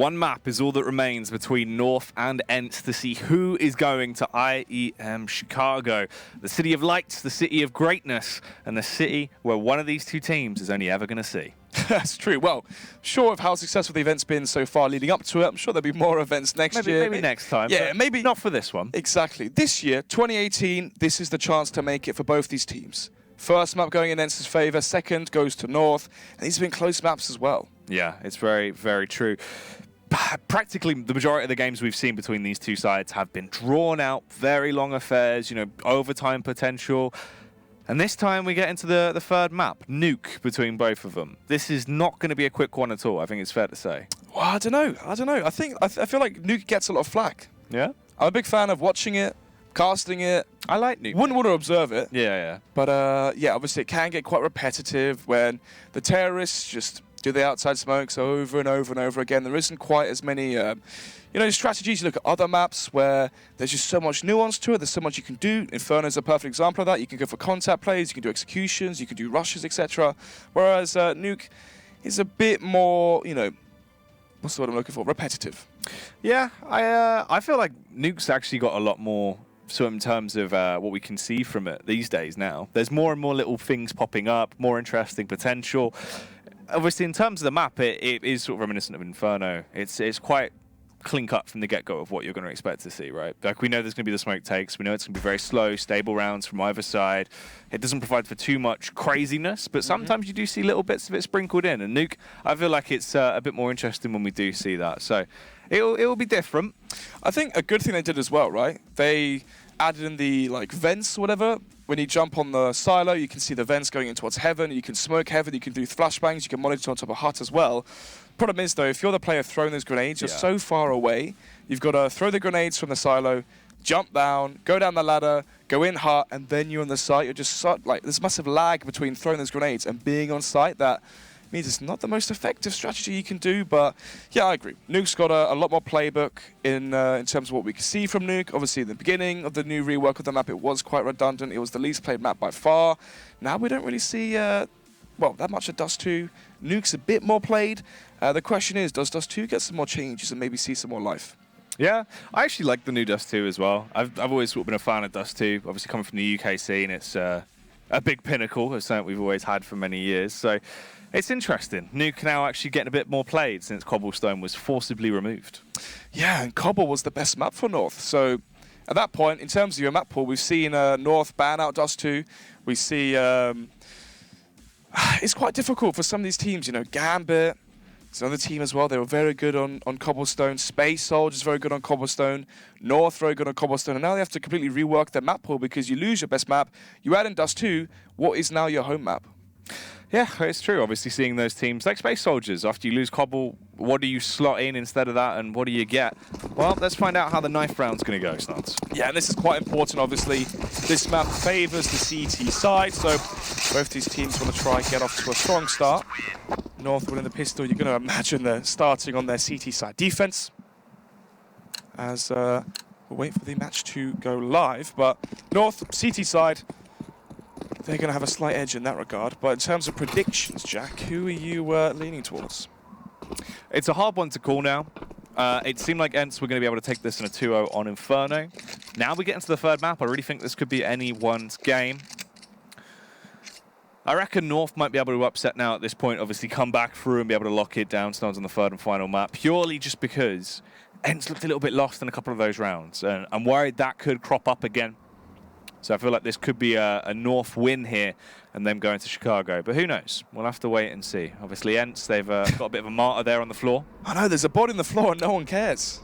One map is all that remains between North and Ence to see who is going to IEM Chicago. The city of lights, the city of greatness, and the city where one of these two teams is only ever going to see. That's true. Well, sure of how successful the event's been so far leading up to it. I'm sure there'll be more events next year. Maybe next time. Yeah, maybe. Not for this one. Exactly. This year, 2018, this is the chance to make it for both these teams. First map going in Ence's favour, second goes to North, and these have been close maps as well. Yeah, it's very, very true. Practically the majority of the games we've seen between these two sides have been drawn out, very long affairs, you know, overtime potential. And this time we get into the third map, Nuke, between both of them. This is not going to be a quick one at all, I think it's fair to say. Well, I don't know. I feel like Nuke gets a lot of flack. Yeah? I'm a big fan of watching it, casting it. I like Nuke. Wouldn't want to observe it. Yeah. But yeah, obviously it can get quite repetitive when the terrorists just do the outside smokes over and over and over again. There isn't quite as many, strategies. You look at other maps where there's just so much nuance to it. There's so much you can do. Inferno is a perfect example of that. You can go for contact plays, you can do executions, you can do rushes, etc. Whereas Nuke is a bit more, what's the word I'm looking for? Repetitive. Yeah, I feel like Nuke's actually got a lot more. So in terms of what we can see from it these days now, there's more and more little things popping up, more interesting potential. Obviously, in terms of the map, it is sort of reminiscent of Inferno. It's quite clean-cut from the get-go of what you're going to expect to see, right? Like, we know there's going to be the smoke takes. We know it's going to be very slow, stable rounds from either side. It doesn't provide for too much craziness, but sometimes you do see little bits of it sprinkled in. And Nuke, I feel like it's a bit more interesting when we do see that. So it'll be different. I think a good thing they did as well, right? They added in the vents or whatever. When you jump on the silo, you can see the vents going in towards heaven. You can smoke heaven. You can do flashbangs. You can monitor on top of hut as well. Problem is, though, if you're the player throwing those grenades, you're so far away. You've got to throw the grenades from the silo, jump down, go down the ladder, go in hut, and then you're on the site. You're just there's massive lag between throwing those grenades and being on site. That means it's not the most effective strategy you can do, but yeah, I agree. Nuke's got a lot more playbook in terms of what we can see from Nuke. Obviously, in the beginning of the new rework of the map, it was quite redundant. It was the least played map by far. Now we don't really see, that much of Dust 2. Nuke's a bit more played. The question is, does Dust 2 get some more changes and maybe see some more life? Yeah, I actually like the new Dust 2 as well. I've always been a fan of Dust 2. Obviously, coming from the UK scene, it's a big pinnacle. It's something we've always had for many years. So it's interesting. Nuke now actually getting a bit more played since Cobblestone was forcibly removed. Yeah, and Cobble was the best map for North. So at that point, in terms of your map pool, we've seen North ban out Dust 2. We see it's quite difficult for some of these teams. Gambit, it's another team as well. They were very good on Cobblestone. Space Soldiers very good on Cobblestone. North very good on Cobblestone. And now they have to completely rework their map pool because you lose your best map. You add in Dust 2. What is now your home map? Yeah, it's true. Obviously, seeing those teams like Space Soldiers, after you lose Cobble, what do you slot in instead of that, and what do you get? Well, let's find out how the knife round's going to go, Snuds. Yeah, and this is quite important, obviously. This map favours the CT side, so both these teams want to try and get off to a strong start. North winning the pistol, you're going to imagine they're starting on their CT side defense. As we'll wait for the match to go live, but North, CT side, they're going to have a slight edge in that regard. But in terms of predictions, Jack, who are you leaning towards? It's a hard one to call now. It seemed like Ence were going to be able to take this in a 2-0 on Inferno. Now we get into the third map. I really think this could be anyone's game. I reckon North might be able to upset now at this point, obviously come back through and be able to lock it down, Snuds, on the third and final map, purely just because Ence looked a little bit lost in a couple of those rounds. And I'm worried that could crop up again. So I feel like this could be a North win here and them going to Chicago. But who knows? We'll have to wait and see. Obviously, Ence, they've got a bit of a martyr there on the floor. I know, there's a body on the floor and no one cares.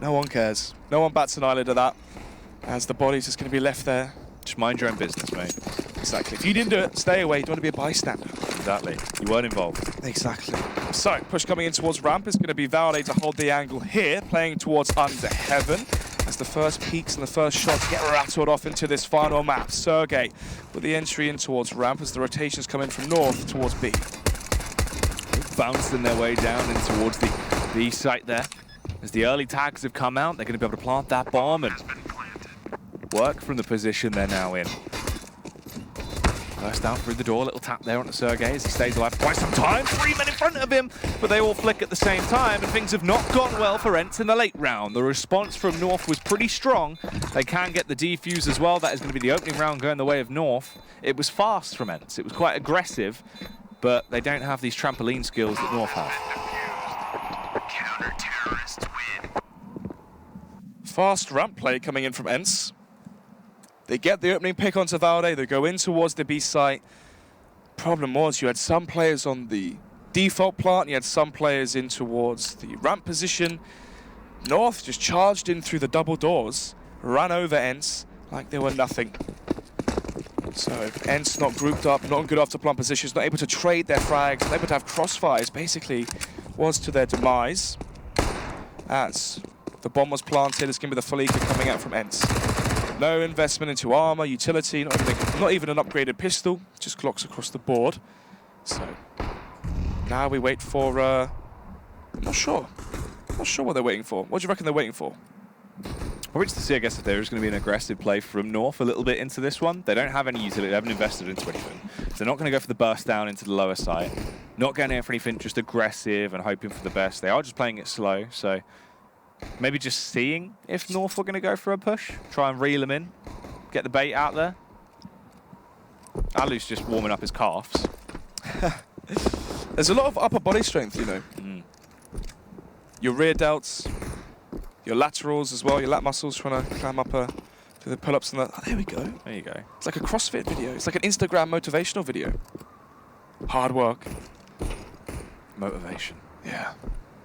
No one cares. No one bats an eyelid at that, as the body's just going to be left there. Just mind your own business, mate. Exactly. If you didn't do it, stay away. You don't want to be a bystander. Exactly. You weren't involved. Exactly. So, push coming in towards ramp is going to be Valade to hold the angle here, playing towards Under Heaven. As the first peaks and the first shots get rattled off into this final map. Sergey with the entry in towards ramp as the rotations come in from north towards B. Bouncing their way down in towards the B site there. As the early tags have come out, they're going to be able to plant that bomb and work from the position they're now in. Burst down through the door, little tap there onto Sergey as he stays alive for quite some time. 3 men in front of him, but they all flick at the same time, and things have not gone well for Ence in the late round. The response from North was pretty strong. They can get the defuse as well. That is going to be the opening round going the way of North. It was fast from Ence. It was quite aggressive, but they don't have these trampoline skills that North have. Counter-terrorists win. Fast ramp play coming in from Ence. They get the opening pick onto Valde. They go in towards the B site. Problem was you had some players on the default plant. And you had some players in towards the ramp position. North just charged in through the double doors, ran over Ence like they were nothing. So Ence not grouped up, not good after plant positions, not able to trade their frags, not able to have crossfires. Basically was to their demise. As the bomb was planted, it's going to be the Felica coming out from Ence. No investment into armor, utility, not even an upgraded pistol, just clocks across the board. So now we wait for, I'm not sure. Not sure what they're waiting for. What do you reckon they're waiting for? We're waiting to see, I guess, if there is going to be an aggressive play from North a little bit into this one. They don't have any utility, they haven't invested into anything. So they're not going to go for the burst down into the lower side. Not going in for anything, just aggressive and hoping for the best. They are just playing it slow, so maybe just seeing if North were going to go for a push. Try and reel them in. Get the bait out there. Alu's just warming up his calves. There's a lot of upper body strength, you know. Your rear delts, your laterals as well, your lat muscles trying to climb up to the pull-ups and that. Oh, there we go. There you go. It's like a CrossFit video. It's like an Instagram motivational video. Hard work. Motivation. Yeah.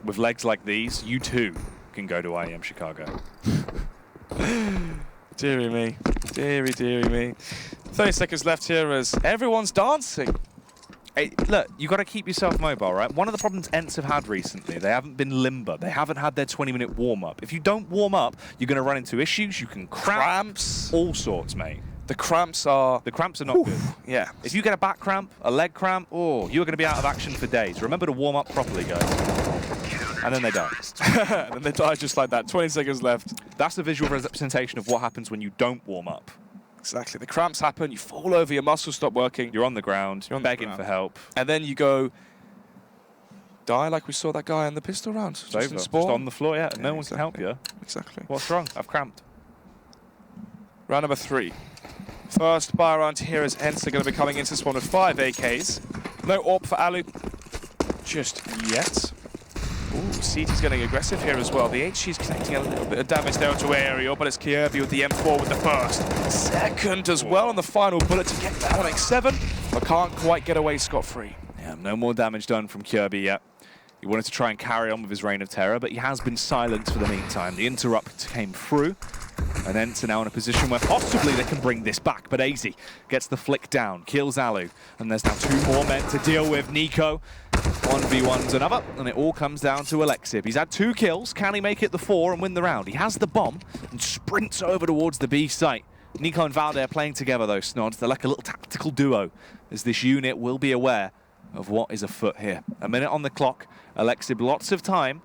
With legs like these, you too can go to IEM Chicago. Deary me. Deary, deary me. 30 seconds left here as everyone's dancing. Hey, look, you got to keep yourself mobile, right? One of the problems Ence have had recently, they haven't been limber. They haven't had their 20-minute warm-up. If you don't warm up, you're going to run into issues. You can Cramps. all sorts, mate. The cramps are not good. Yeah. If you get a back cramp, a leg cramp, oh, you're going to be out of action for days. Remember to warm up properly, guys. And then they die. And then they die just like that. 20 seconds left. That's a visual representation of what happens when you don't warm up. Exactly. The cramps happen, you fall over, your muscles stop working. You're on the ground, you're begging for help. And then you go die like we saw that guy in the pistol round. It's over. Just on the floor, yeah. No one can help you. Exactly. What's wrong? I've cramped. Round number 3. First buy round here as Ence are going to be coming into this one with 5 AKs. No AWP for Alu just yet. Ooh, CT's getting aggressive here as well. The HG's connecting a little bit of damage there to Aerial, but it's Kirby with the M4 with the first. Second as well on the final bullet to get that on X7, but can't quite get away scot-free. Yeah, no more damage done from Kirby yet. He wanted to try and carry on with his reign of terror, but he has been silenced for the meantime. The interrupt came through, and Ence are now in a position where possibly they can bring this back, but AZ gets the flick down, kills Alu, and there's now 2 more men to deal with. Nico 1v1's another, and it all comes down to Alexib. He's had 2 kills. Can he make it the 4 and win the round? He has the bomb and sprints over towards the B site. Nico and Valde are playing together, though, Snods. They're like a little tactical duo, as this unit will be aware of what is afoot here. A minute on the clock. Alexib, lots of time,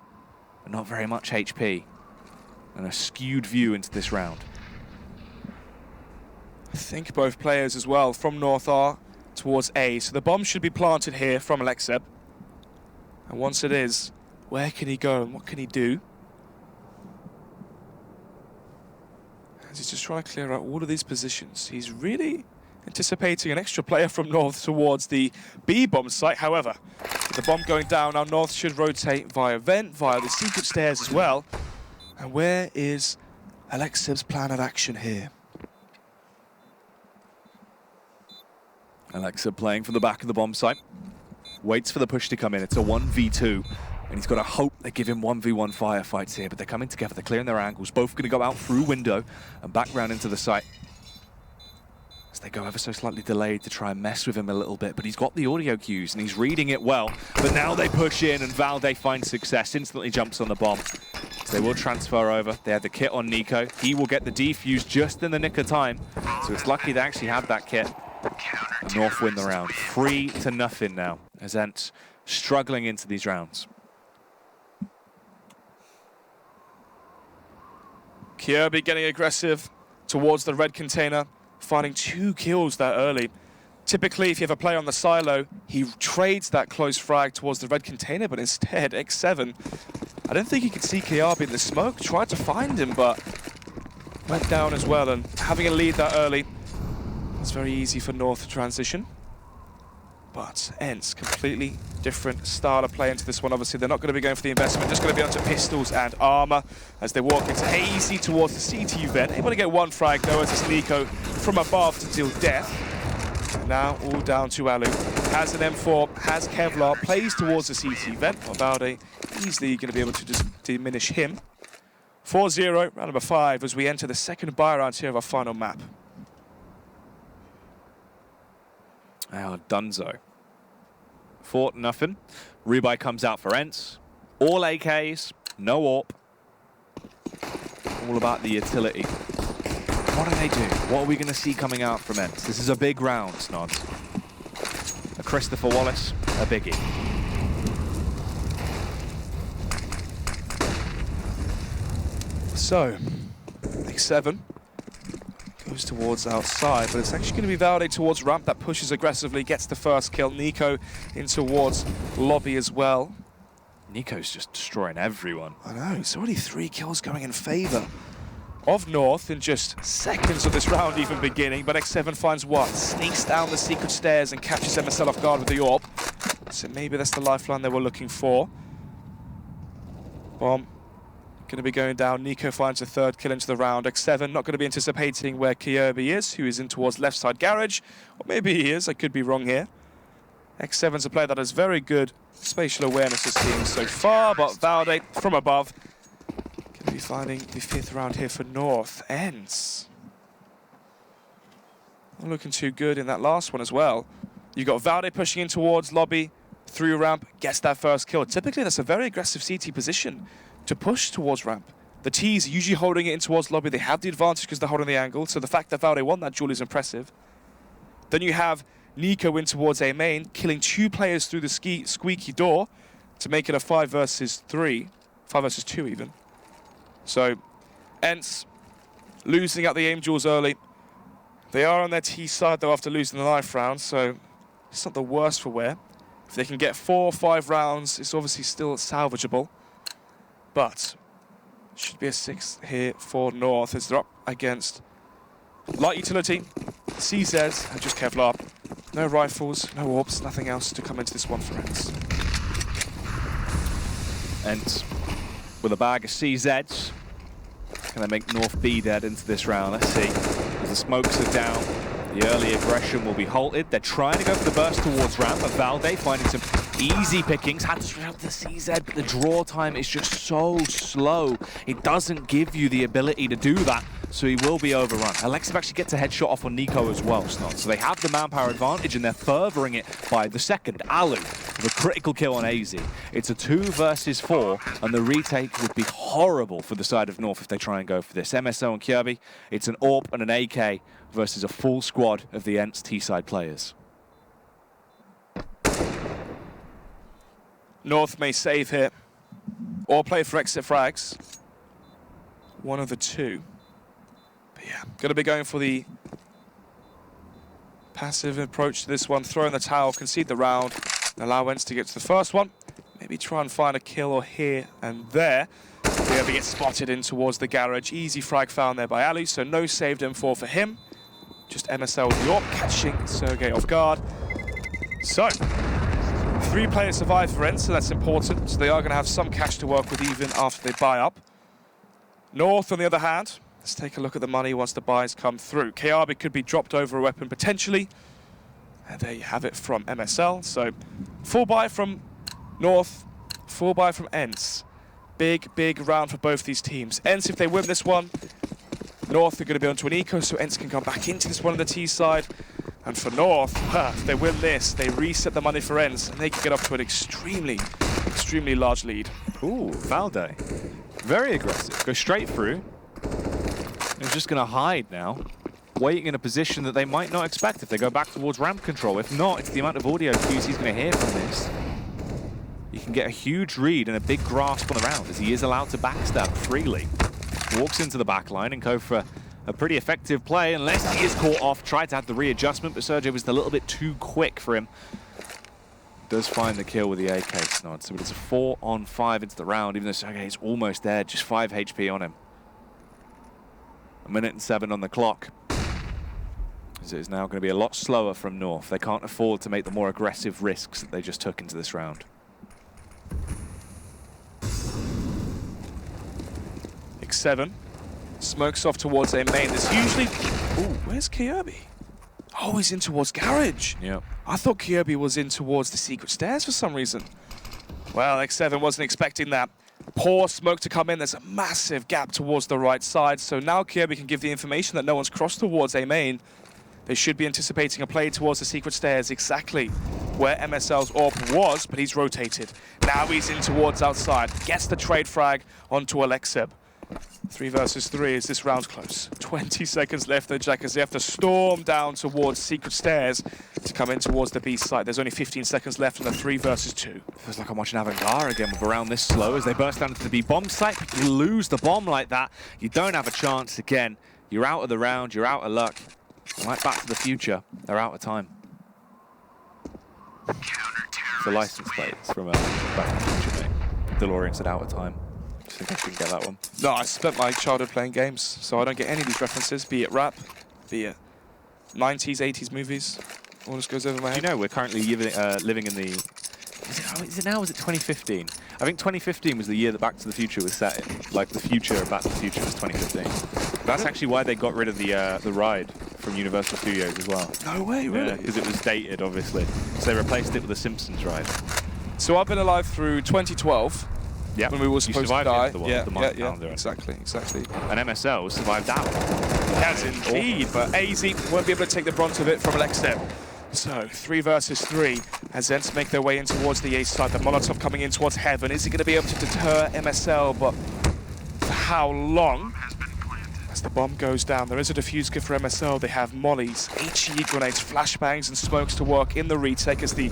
but not very much HP. And a skewed view into this round. I think both players as well from North are towards A, so the bomb should be planted here from Alexib. And once it is, where can he go and what can he do? As he's just trying to clear out all of these positions. He's really anticipating an extra player from North towards the B bomb site. However, with the bomb going down, now North should rotate via vent, via the secret stairs as well. And where is Alexib's plan of action here? Alexib playing from the back of the bomb site. Waits for the push to come in. It's a 1v2. And he's got to hope they give him 1v1 firefights here. But they're coming together. They're clearing their angles. Both going to go out through window and back round into the site. As they go ever so slightly delayed to try and mess with him a little bit. But he's got the audio cues and he's reading it well. But now they push in and Valde finds success. Instantly jumps on the bomb. So they will transfer over. They had the kit on Nico. He will get the defuse just in the nick of time. So it's lucky they actually had that kit. And North win the round. 3-0 now, as Ence struggling into these rounds. Kirby getting aggressive towards the red container, finding 2 kills that early. Typically, if you have a player on the silo, he trades that close frag towards the red container, but instead, X7, I don't think he could see KRB in the smoke, tried to find him, but went down as well, and having a lead that early, it's very easy for North to transition. But Ence, completely different style of play into this one. Obviously, they're not going to be going for the investment, just going to be onto pistols and armor as they walk into Hazy towards the CT vent. Able to get one frag, though, as it's Nico from above to deal death. And now all down to Alu. Has an M4, has Kevlar, plays towards the CT vent. Valde easily going to be able to just diminish him. 4-0, round number 5, as we enter the second buy round here of our final map. Dunzo. 4-0. Rebuy comes out for Ence. All AKs, no AWP. All about the utility. What do they do? What are we going to see coming out from Ence? This is a big round, Snods. A Christopher Wallace, a biggie. So, X7 goes towards outside, but it's actually going to be Valde towards ramp that pushes aggressively, gets the first kill. Nico in towards lobby as well. Nico's just destroying everyone. I know, it's already 3 kills going in favor of North in just seconds of this round even beginning, but X7 finds one, sneaks down the secret stairs and catches MSL off guard with the AWP. So maybe that's the lifeline they were looking for. Bomb. Going to be going down. Nico finds a 3rd kill into the round. X7 not going to be anticipating where KRB is, who is in towards left side garage. Or maybe he is, I could be wrong here. X7's a player that has very good spatial awareness, it seems, so far, but Valde from above going to be finding the 5th round here for North. Ence. Not looking too good in that last one as well. You've got Valde pushing in towards lobby, through ramp, gets that first kill. Typically, that's a very aggressive CT position to push towards ramp. The T's are usually holding it in towards lobby. They have the advantage because they're holding the angle, so the fact that Valde won that duel is impressive. Then you have Nico in towards A main, killing 2 players through the squeaky door to make it a 5 versus 3. 5 versus 2 even. So, Ence losing out the aim duels early. They are on their T side though after losing the life round, so it's not the worst for wear. If they can get 4 or 5 rounds, it's obviously still salvageable. But should be a 6 here for North as they're up against light utility, CZs, and just Kevlar. No rifles, no AWPs, nothing else to come into this one for Ence. Ence with a bag of CZs. Can they make North be dead into this round? Let's see. As the smokes are down, the early aggression will be halted. They're trying to go for the burst towards ramp, but Valde finding some easy pickings. Had to switch out the CZ, but the draw time is just so slow. It doesn't give you the ability to do that, so he will be overrun. Alexiv actually gets a headshot off on Nico as well, Snot. So they have the manpower advantage, and they're furthering it by the second. Alu with a critical kill on AZ. It's a 2 versus 4, and the retake would be horrible for the side of North if they try and go for this. MSO and Kirby, it's an AWP and an AK versus a full squad of the Ence T-side players. North may save here, or play for exit frags. One of the two. But yeah, going to be going for the passive approach to this one. Throw in the towel, concede the round, and allow Ence to get to the first one. Maybe try and find a kill or here and there. They ever get spotted in towards the garage. Easy frag found there by Ali, so no saved M4 for him. Just MSL with York catching Sergey off guard. So, 3 players survive for Ence, so that's important. So they are going to have some cash to work with even after they buy up. North, on the other hand, let's take a look at the money once the buys come through. KRB could be dropped over a weapon potentially. And there you have it from MSL. So, full buy from North, full buy from Ence. Big, big round for both these teams. Ence, if they win this one, North are going to be onto an eco, so Ence can come back into this one on the T side. And for North, if they win this, they reset the money for Ence, and they can get up to an extremely, extremely large lead. Ooh, Valde. Very aggressive. Go straight through. They're just going to hide now, waiting in a position that they might not expect if they go back towards ramp control. If not, it's the amount of audio cues he's going to hear from this. You can get a huge read and a big grasp on the round as he is allowed to backstab freely. Walks into the back line and go for a pretty effective play, unless he is caught off. Tried to have the readjustment, but Sergio was a little bit too quick for him. Does find the kill with the AK Snod, so it's a 4-on-5 into the round, even though Sergio is almost there, just 5 HP on him. 1:07 on the clock. It is now going to be a lot slower from North. They can't afford to make the more aggressive risks that they just took into this round. X7 smokes off towards A main. There's usually... Ooh, where's Kirby? Oh, he's in towards Garage. Yep. I thought Kirby was in towards the secret stairs for some reason. Well, X7 wasn't expecting that. Poor smoke to come in. There's a massive gap towards the right side. So now Kirby can give the information that no one's crossed towards A main. They should be anticipating a play towards the secret stairs, exactly where MSL's AWP was, but he's rotated. Now he's in towards outside. Gets the trade frag onto Alexeb. 3 versus 3 as this round's close. 20 seconds left though, Jack, as they have to storm down towards secret stairs to come in towards the B site. There's only 15 seconds left in the 3 versus 2. Feels like I'm watching Avangar again with around this slow as they burst down into the B bomb site. You lose the bomb like that, you don't have a chance again. You're out of the round, you're out of luck. Like Back to the Future, they're out of time. The license plates from Back to the Future, mate. DeLorean said out of time. I think I should get that one. No, I spent my childhood playing games, so I don't get any of these references, be it rap, be it 90s, 80s movies. All just goes over my head. Do you know we're currently living in the... Is it now? Was it 2015? I think 2015 was the year that Back to the Future was set in. Like, the future of Back to the Future was 2015. That's actually why they got rid of the ride from Universal Studios as well. No way, really? Because it was dated, obviously. So they replaced it with the Simpsons ride. So I've been alive through 2012. Yeah, when we were supposed to die. Yeah, exactly. And MSL survived out. Yes, indeed, but AZ won't be able to take the brunt of it from Alexeb. So, 3 versus 3 as Ence make their way in towards the A side. The Molotov coming in towards Heaven. Is he going to be able to deter MSL, but for how long? As the bomb goes down, there is a defuse kit for MSL. They have mollies, HE grenades, flashbangs, and smokes to work in the retake as the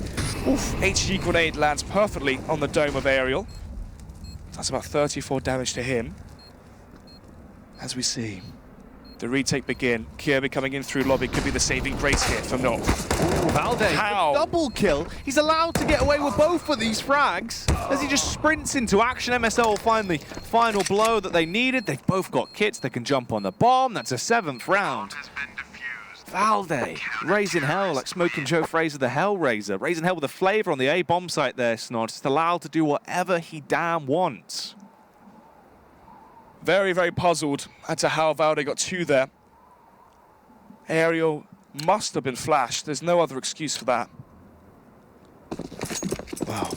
HE grenade lands perfectly on the dome of Aerial. That's about 34 damage to him. As we see the retake begin. Kirby coming in through lobby could be the saving grace here for North. Valde, double kill. He's allowed to get away with both of these frags as he just sprints into action. MSL will find the final blow that they needed. They've both got kits. They can jump on the bomb. That's a 7th round. Valde, raising hell like Smoking Joe Fraser, the Hellraiser. Raising hell with a flavor on the A bomb site there, Snod. Just allowed to do whatever he damn wants. Very, very puzzled as to how Valde got 2 there. Aerial must have been flashed. There's no other excuse for that. Wow.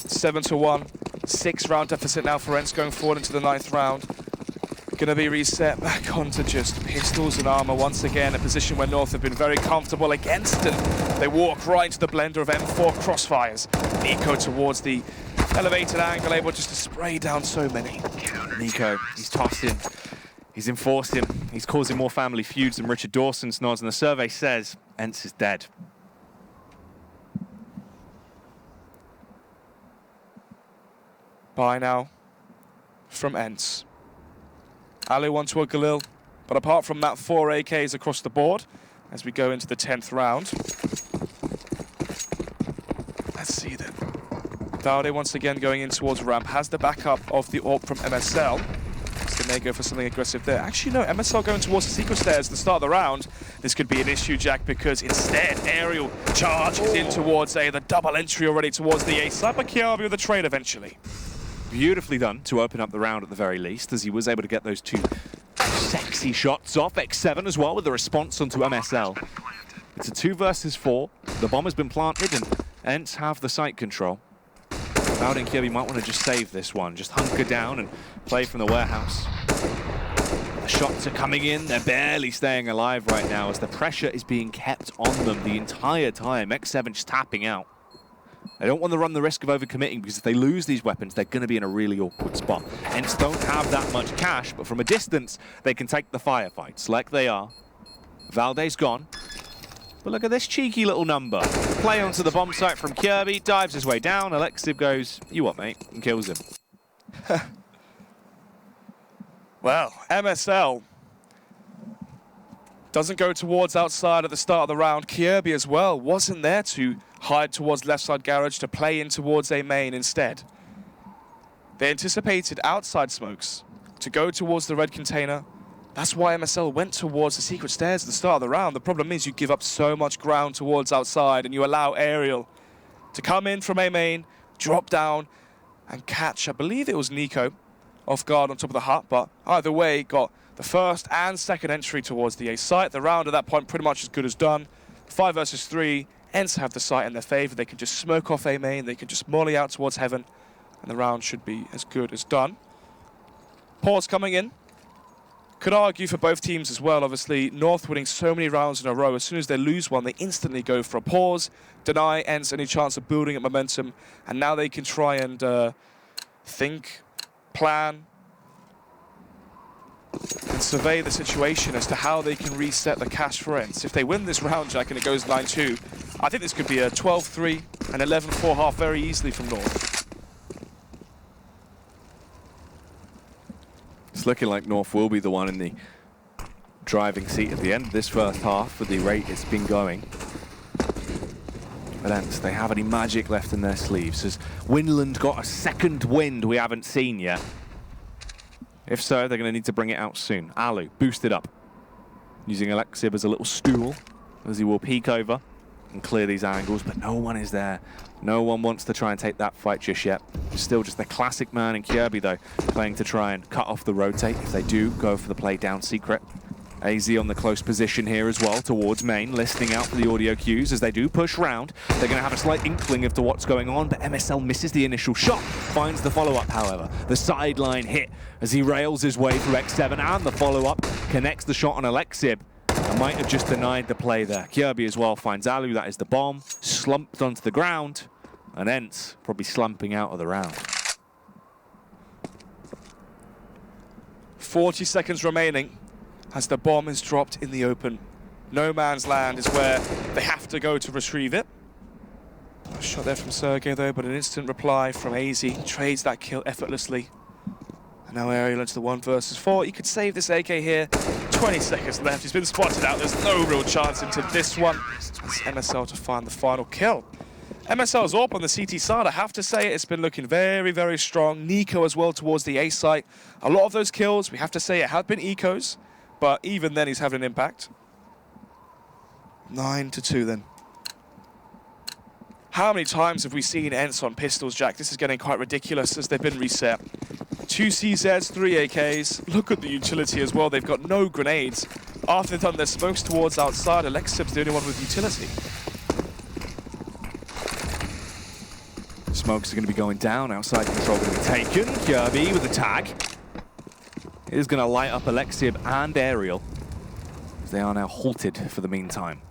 7-1. 6-round deficit now for Ence going forward into the 9th round. Gonna be reset back onto just pistols and armor once again, a position where North have been very comfortable against, and they walk right into the blender of M4 crossfires. Nico towards the elevated angle, able just to spray down so many. Nico, he's tossed in, he's enforced him, he's causing more family feuds than Richard Dawson's nods, and the survey says Ence is dead. Bye now from Ence. Ali onto a Galil, but apart from that, 4 AKs across the board as we go into the 10th round. Let's see then. Valde once again going in towards ramp, has the backup of the AWP from MSL. So they may go for something aggressive there. Actually, no, MSL going towards the secret stairs at the start of the round. This could be an issue, Jack, because instead, Aerial charges in towards A, the double entry already towards the A side, but Kiabi with the trade eventually. Beautifully done to open up the round at the very least, as he was able to get those 2 sexy shots off. X7 as well with the response onto MSL. It's a 2 versus 4. The bomb has been planted and Ence have the site control. Valde and Kirby might want to just save this one. Just hunker down and play from the warehouse. The shots are coming in. They're barely staying alive right now as the pressure is being kept on them the entire time. X7 just tapping out. They don't want to run the risk of overcommitting because if they lose these weapons, they're going to be in a really awkward spot. Ence don't have that much cash, but from a distance, they can take the firefights like they are. Valde's gone. But look at this cheeky little number. Play onto the bomb site from Kirby, dives his way down. Alexib goes, "You what, mate?" and kills him. Well, MSL Doesn't go towards outside at the start of the round. Kirby as well wasn't there to hide towards left side garage, to play in towards A main instead. They anticipated outside smokes to go towards the red container. That's why MSL went towards the secret stairs at the start of the round. The problem is you give up so much ground towards outside and you allow Aerial to come in from A main, drop down and catch, I believe it was Nico, off guard on top of the hut, but either way got the first and second entry towards the A site. The round at that point pretty much as good as done. 5 versus 3, Ence have the site in their favor. They can just smoke off A main, they can just molly out towards heaven, and the round should be as good as done. Pause coming in. Could argue for both teams as well, obviously. North winning so many rounds in a row. As soon as they lose one, they instantly go for a pause, deny Ence any chance of building up momentum, and now they can try and think, plan, and survey the situation as to how they can reset the cash for Ence. If they win this round, Jack, and it goes 9-2, I think this could be a 12-3 and 11-4 half very easily from North. It's looking like North will be the one in the driving seat at the end of this first half with the rate it's been going. But Ence, they have any magic left in their sleeves? Has Winland got a second wind we haven't seen yet? If so, they're going to need to bring it out soon. Alu, boosted up. Using Alexib as a little stool as he will peek over and clear these angles, but no one is there. No one wants to try and take that fight just yet. Still just the classic man in Kirby, though, playing to try and cut off the rotate. If they do, go for the play down secret. AZ on the close position here as well, towards main, listening out for the audio cues. As they do push round, they're going to have a slight inkling of to what's going on, but MSL misses the initial shot, finds the follow-up, however. The sideline hit as he rails his way through X7, and the follow-up connects the shot on Alexib. I might have just denied the play there. Kirby as well finds Alu, that is the bomb, slumped onto the ground, and Ence probably slumping out of the round. 40 seconds remaining as the bomb is dropped in the open. No man's land is where they have to go to retrieve it. A shot there from Sergey though, but an instant reply from AZ. Trades that kill effortlessly. And now Aerial into the 1 versus 4. You could save this AK here. 20 seconds left. He's been spotted out. There's no real chance into this one. It's MSL to find the final kill. MSL's AWP on the CT side, I have to say, it's been looking very, very strong. Nico as well towards the A site. A lot of those kills, we have to say, it have been ecos, but even then he's having an impact. 9-2 then. How many times have we seen Ence on pistols, Jack? This is getting quite ridiculous as they've been reset. 2 CZs, 3 AKs. Look at the utility as well. They've got no grenades. After they've done their smokes towards outside, Alexib's the only one with utility. Smokes are going to be going down. Outside control going to be taken. Kirby with the tag. It is going to light up Alexib and Aerial. They are now halted for the meantime.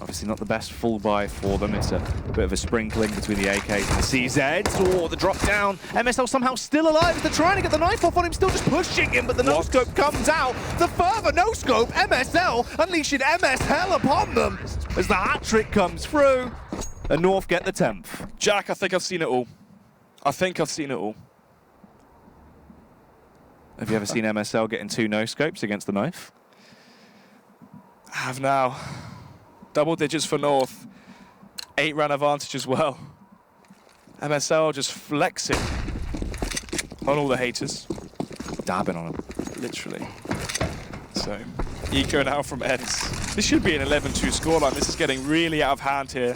Obviously not the best full buy for them. It's a bit of a sprinkling between the AKs and the CZs. Oh, the drop down. MSL somehow still alive as they're trying to get the knife off on him, still just pushing him, but the no-scope comes out. The further no-scope, MSL unleashing MS hell upon them as the hat-trick comes through. And North get the 10th. Jack, I think I've seen it all. I think I've seen it all. Have you ever seen MSL getting 2 no-scopes against the knife? I have now. Double digits for North. 8-round advantage as well. MSL just flexing on all the haters. Dabbing on them. Literally. So, eco now from Ence. This should be an 11-2 scoreline. This is getting really out of hand here.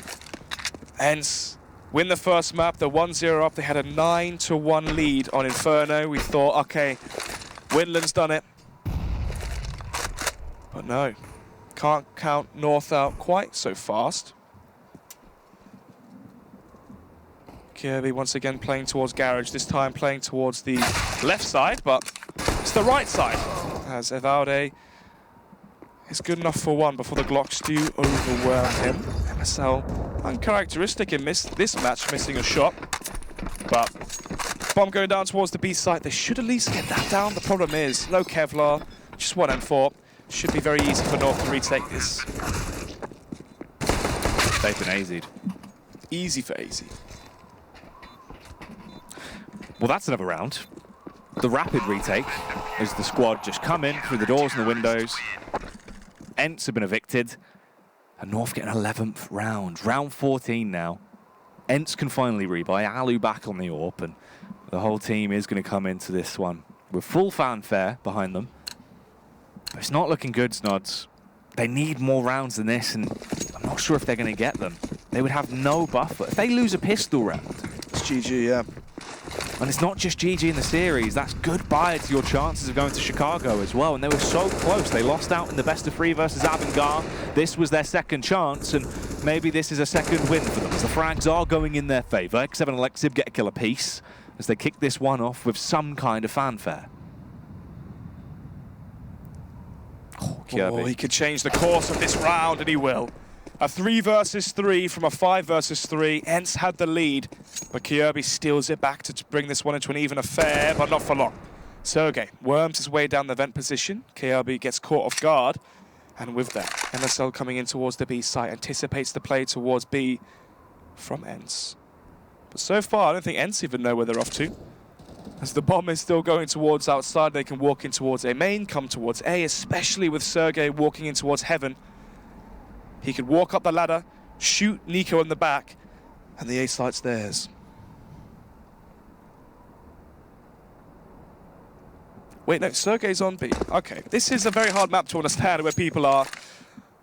Ence win the first map. They're 1-0 up. They had a 9-1 lead on Inferno. We thought, okay, Winland's done it. But no. Can't count North out quite so fast. Kirby once again playing towards Garage, this time playing towards the left side, but it's the right side. As Evalde is good enough for one before the Glocks do overwhelm him. MSL uncharacteristic in this match, missing a shot. But bomb going down towards the B site. They should at least get that down. The problem is, no Kevlar, just 1 M4. Should be very easy for North to retake this. They've been AZ'd. Easy for AZ. Well, that's another round. The rapid retake as the squad just come in through the doors and the windows. Ence have been evicted. And North get an 11th round. Round 14 now. Ence can finally rebuy. Alu back on the AWP. And the whole team is going to come into this one with full fanfare behind them. But it's not looking good, Snods. They need more rounds than this, and I'm not sure if they're going to get them. They would have no buffer. If they lose a pistol round, It's GG, yeah. and it's not just GG in the series, that's goodbye to your chances of going to Chicago as well. And they were so close. They lost out in the best of 3 versus Avangar. This was their second chance, and maybe this is a second win for them, as the frags are going in their favor. X7 and Alexib get a kill apiece as they kick this one off with some kind of fanfare. Oh, he could change the course of this round, and he will. A 3 versus 3 from a 5 versus 3. Ence had the lead, but Kirby steals it back to bring this one into an even affair, but not for long. Sergey worms his way down the vent position. Kirby gets caught off guard, and with that, MSL coming in towards the B site, anticipates the play towards B from Ence. But so far, I don't think Ence even know where they're off to. As the bomb is still going towards outside, they can walk in towards A main, come towards A, especially with Sergey walking in towards heaven. He could walk up the ladder, shoot Nico in the back, and the A site's theirs. Wait, no, Sergey's on B. Okay, this is a very hard map to understand where people are.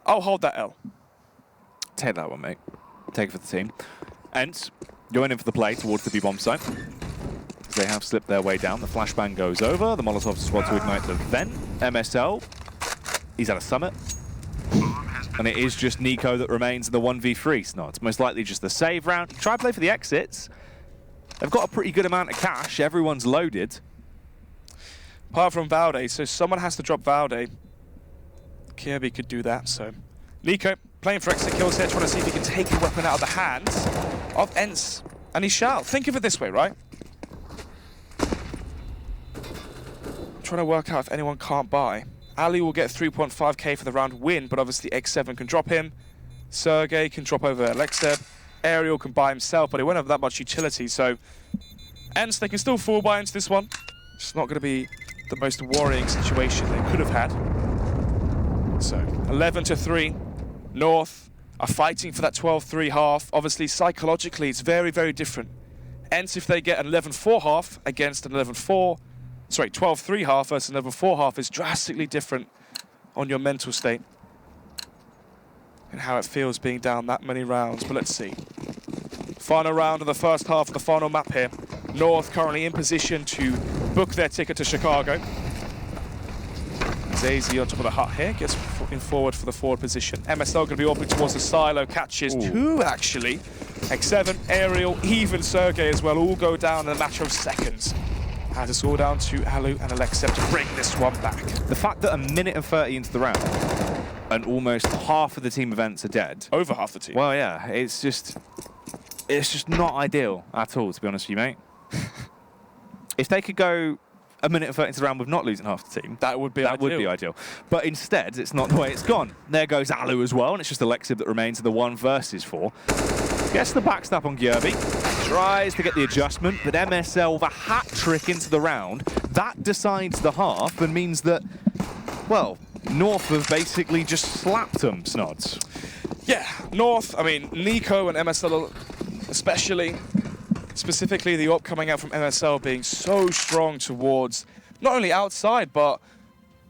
I'll hold that L. Take that one, mate. Take it for the team. Ence going in for the play towards the B bomb site. They have slipped their way down. The flashbang goes over. The Molotov squad to ignite the vent. MSL, he's at a summit. And it is just Nico that remains in the 1v3 Snods. Most likely just the save round. Try to play for the exits. They've got a pretty good amount of cash. Everyone's loaded. Apart from Valde, so someone has to drop Valde. Kirby could do that, so. Nico playing for exit kills here, trying to see if he can take the weapon out of the hands of Ence. And he shall. Think of it this way, right? Trying to work out if anyone can't buy. Ali will get 3.5k for the round win, but obviously X7 can drop him. Sergey can drop over Alexeb. Ariel can buy himself, but he won't have that much utility, so Ence, they can still full buy into this one. It's not going to be the most worrying situation they could have had. So 11-3, North are fighting for that 12-3 half. Obviously, psychologically, it's very, very different. Ence, if they get an 11-4 half against an 12-3 half versus an 11-4 half is drastically different on your mental state and how it feels being down that many rounds. But let's see. Final round of the first half of the final map here. North currently in position to book their ticket to Chicago. Zazy on top of the hut here, gets in forward for the forward position. MSL going to be opening towards the silo, catches 2 actually. X7, Ariel, even Sergey as well, all go down in a matter of seconds. As it's all down to Alu and Alexeb to bring this one back. The fact that a minute and 30 into the round and almost half of the team events are dead. Over half the team. Well, yeah, it's just not ideal at all, to be honest with you, mate. If they could go a minute and 30 into the round with not losing half the team, that would be ideal. But instead, it's not the way it's gone. There goes Alu as well, and it's just Alexib that remains in the 1 versus 4. Gets the backstab on Gyurby. Tries to get the adjustment, but MSL with a hat trick into the round. That decides the half and means that, well, North have basically just slapped them, Snods. Yeah, North, I mean, Nico and MSL especially, specifically the op coming out from MSL being so strong towards not only outside, but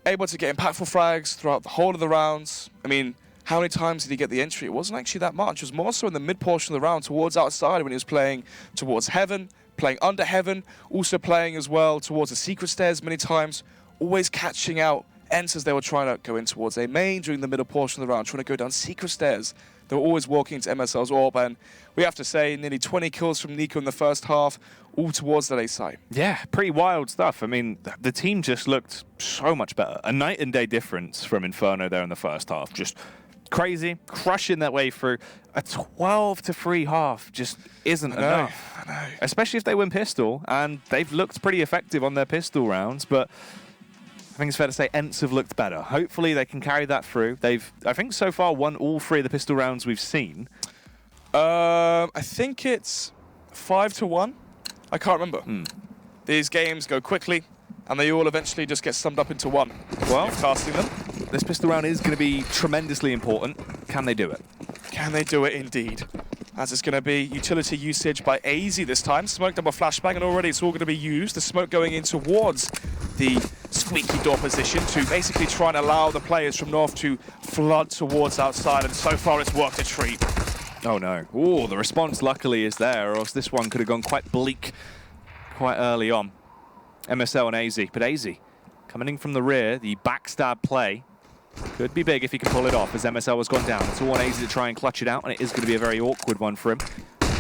able to get impactful frags throughout the whole of the rounds. I mean, how many times did he get the entry? It wasn't actually that much. It was more so in the mid portion of the round towards outside when he was playing towards heaven, playing under heaven, also playing as well towards the secret stairs many times, always catching out Ence as they were trying to go in towards A main during the middle portion of the round, trying to go down secret stairs. They were always walking into MSL's orb, and we have to say nearly 20 kills from Nico in the first half, all towards that A site. Yeah, pretty wild stuff. I mean, the team just looked so much better. A night and day difference from Inferno there in the first half. Just crazy, crushing their way through. A 12-3 half just isn't enough. I know. Especially if they win pistol, and they've looked pretty effective on their pistol rounds, but I think it's fair to say Ence have looked better. Hopefully they can carry that through. They've, I think so far, won all 3 of the pistol rounds we've seen. I think it's 5-1. I can't remember. These games go quickly, and they all eventually just get summed up into one. Well, casting them. This pistol round is going to be tremendously important. Can they do it? Can they do it indeed? As it's going to be utility usage by AZ this time. Smoke double flashbang, and already it's all going to be used. The smoke going in towards the squeaky door position to basically try and allow the players from North to flood towards outside, and so far it's worked a treat. Oh no. Oh, the response luckily is there, or else this one could have gone quite bleak quite early on. MSL and AZ, but AZ coming in from the rear, the backstab play could be big if he can pull it off, as MSL has gone down. It's all on AZ to try and clutch it out, and it is going to be a very awkward one for him.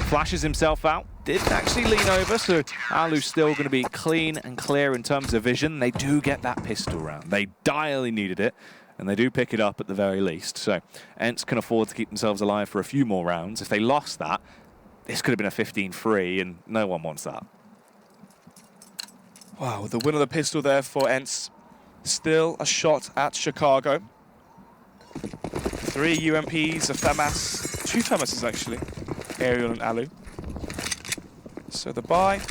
Flashes himself out, didn't actually lean over, so Alu's still going to be clean and clear in terms of vision. They do get that pistol round. They direly needed it, and they do pick it up at the very least. So Ence can afford to keep themselves alive for a few more rounds. If they lost that, this could have been a 15-3, and no one wants that. Wow, the win of the pistol there for Ence. Still a shot at Chicago. 3 UMPs, a FAMAS, 2 FAMASs actually, Aerial and Alu. So the buy,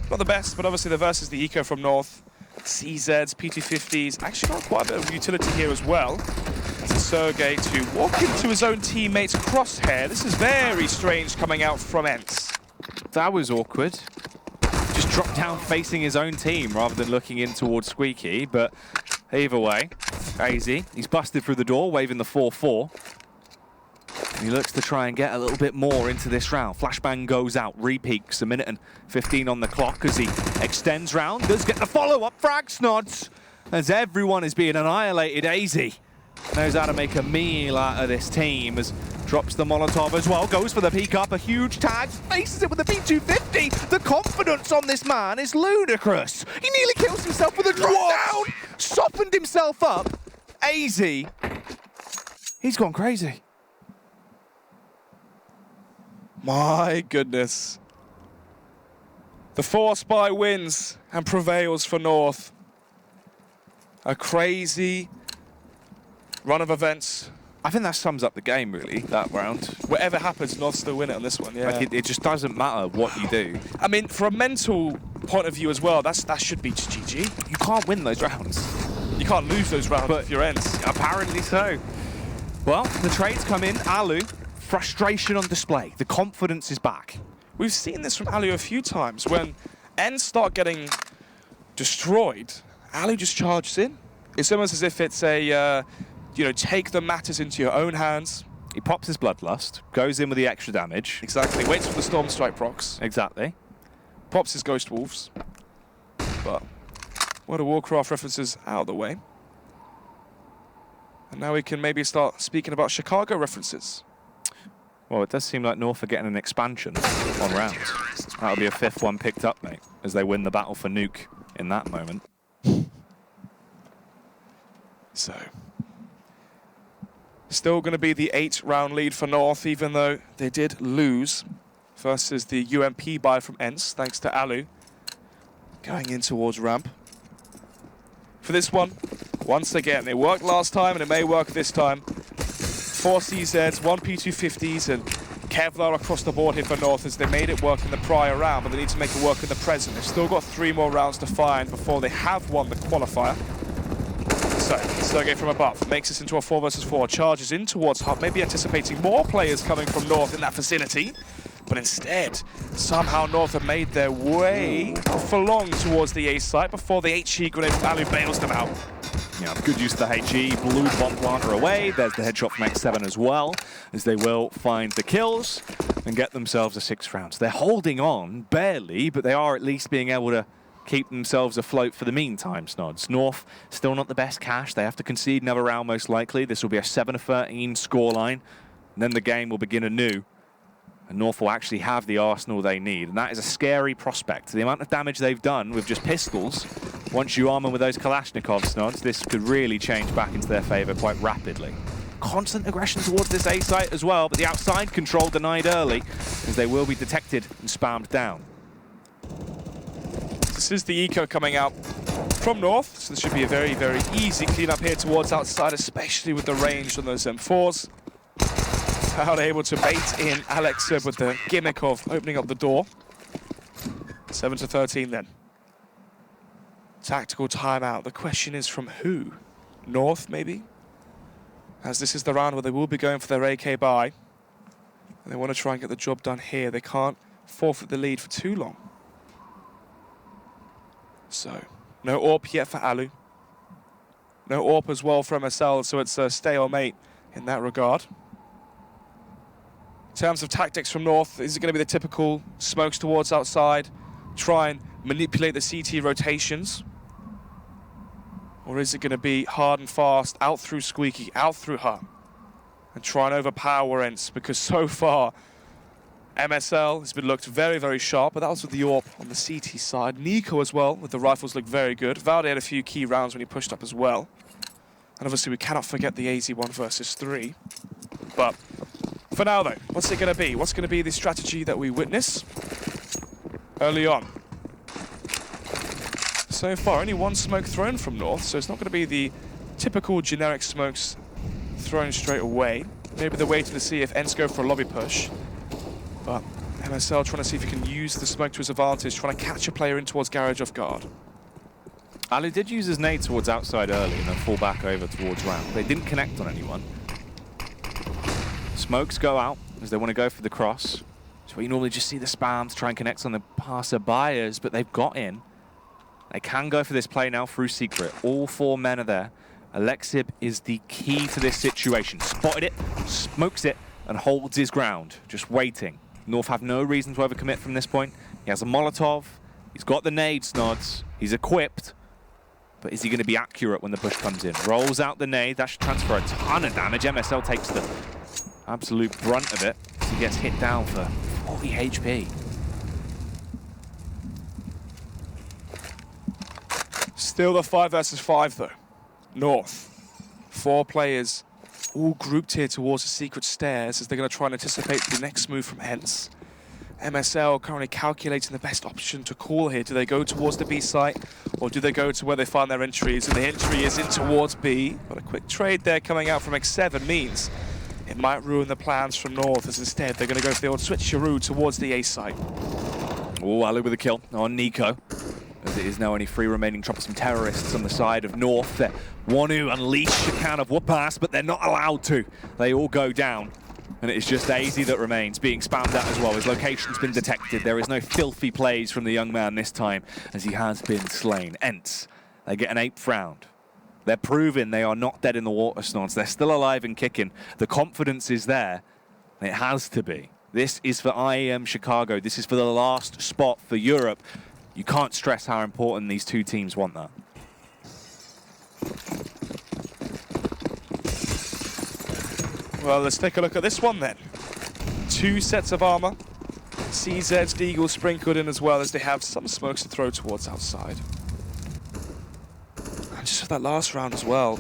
not the best, but obviously the versus the eco from North. CZs, P250s, actually got quite a bit of utility here as well. To Sergey to walk into his own teammate's crosshair. This is very strange coming out from Ence. That was awkward. Just dropped down facing his own team rather than looking in towards Squeaky, but either way, AZ, he's busted through the door, waving the 4-4. He looks to try and get a little bit more into this round. Flashbang goes out, repeaks, 1:15 on the clock as he extends round. Does get the follow-up frag, Snods, as everyone is being annihilated. AZ knows how to make a meal out of this team, as drops the Molotov as well, goes for the peek up, a huge tag, faces it with the P250. The confidence on this man is ludicrous. He nearly kills himself with a drop down, softened himself up. AZ, he's gone crazy. My goodness. The 4-spy wins and prevails for North. A crazy run of events. I think that sums up the game, really, that round. Whatever happens, North still win it on this one, yeah. Like it just doesn't matter what you do. I mean, from a mental point of view as well, that should be GG. You can't win those rounds. You can't lose those rounds if you're Ence. Apparently so. Well, the trades come in. Alu, frustration on display. The confidence is back. We've seen this from Alu a few times. When Ence start getting destroyed, Alu just charges in. It's almost as if it's a... you know, take the matters into your own hands. He pops his Bloodlust, goes in with the extra damage. Exactly, waits for the Storm Strike procs. Exactly. Pops his Ghost Wolves. But World of Warcraft references out of the way. And now we can maybe start speaking about Chicago references. Well, it does seem like North are getting an expansion on rounds. That'll be a 5th one picked up, mate, as they win the battle for Nuke in that moment. So... still going to be the 8-round lead for North, even though they did lose versus the UMP buy from Ence, thanks to Alu. Going in towards ramp. For this one, once again, it worked last time and it may work this time. 4 CZs, 1 P250s, and Kevlar across the board here for North, as they made it work in the prior round, but they need to make it work in the present. They've still got 3 more rounds to find before they have won the qualifier. So, Sergey from above makes this into a 4 versus 4, charges in towards Hub, maybe anticipating more players coming from North in that vicinity. But instead, somehow North have made their way for long towards the A site before the HE grenade from Alu bails them out. Yeah, good use of the HE, blew bomb planter away. There's the headshot from X7 as well, as they will find the kills and get themselves a 6th round. So they're holding on, barely, but they are at least being able to keep themselves afloat for the meantime, Snods. North, still not the best cash. They have to concede another round, most likely. This will be a 7-13 scoreline. And then the game will begin anew. And North will actually have the arsenal they need. And that is a scary prospect. The amount of damage they've done with just pistols, once you arm them with those Kalashnikovs, Snods, this could really change back into their favor quite rapidly. Constant aggression towards this A site as well, but the outside control denied early, as they will be detected and spammed down. This is the eco coming out from North, so this should be a very, very easy cleanup here towards outside, especially with the range on those M4s. How they're able to bait in Alex with the gimmick of opening up the door. 7-13 then. Tactical timeout. The question is from who? North, maybe? as this is the round where they will be going for their AK buy. And they want to try and get the job done here. They can't forfeit the lead for too long. So, no AWP yet for Alu. No AWP as well for MSL, so it's a stay or mate in that regard. In terms of tactics from North, is it going to be the typical smokes towards outside, try and manipulate the CT rotations? Or is it going to be hard and fast, out through Squeaky, out through Hut, and try and overpower Ence? Because so far, MSL has been looked very, very sharp, but that was with the AWP on the CT side. Nico as well, with the rifles, looked very good. Valde had a few key rounds when he pushed up as well. And obviously we cannot forget the AZ 1 versus 3. But for now though, what's it going to be? What's going to be the strategy that we witness early on? So far, only one smoke thrown from North, so it's not going to be the typical generic smokes thrown straight away. Maybe they're waiting to see if Ence go for a lobby push. But MSL trying to see if he can use the smoke to his advantage, trying to catch a player in towards garage off guard. Ali did use his nade towards outside early and then fall back over towards round. They didn't connect on anyone. Smokes go out as they want to go for the cross. So you normally just see the spam to try and connect on the passer-buyers, but they've got in. They can go for this play now through Secret. All 4 men are there. Alexib is the key to this situation. Spotted it, smokes it, and holds his ground, just waiting. North have no reason to overcommit from this point. He has a Molotov, he's got the nade snods, he's equipped, but is he going to be accurate when the push comes in? Rolls out the nade, that should transfer a ton of damage. MSL takes the absolute brunt of it as he gets hit down for 40 HP. Still the 5 versus 5 though. North, 4 players all grouped here towards the secret stairs as they're going to try and anticipate the next move from Ence. MSL currently calculating the best option to call here. Do they go towards the B site or do they go to where they find their entries? And the entry is in towards B, but a quick trade there coming out from X7 means it might ruin the plans from North, as instead they're going to go for the old switcheroo towards the A site. Oh, Ali with a kill on Nico. As it is now only 3 remaining troublesome terrorists on the side of North. They want to unleash a can of whoop-ass, but they're not allowed to. They all go down. And it is just AZ that remains, being spammed out as well. His location's been detected. There is no filthy plays from the young man this time, as he has been slain. Ence, they get an 8th round. They're proving they are not dead in the water, Snods. They're still alive and kicking. The confidence is there. It has to be. This is for IEM Chicago. This is for the last spot for Europe. You can't stress how important these 2 teams want that. Well, let's take a look at this one then. 2 sets of armor. CZ's Deagle sprinkled in as well, as they have some smokes to throw towards outside. And just for that last round as well,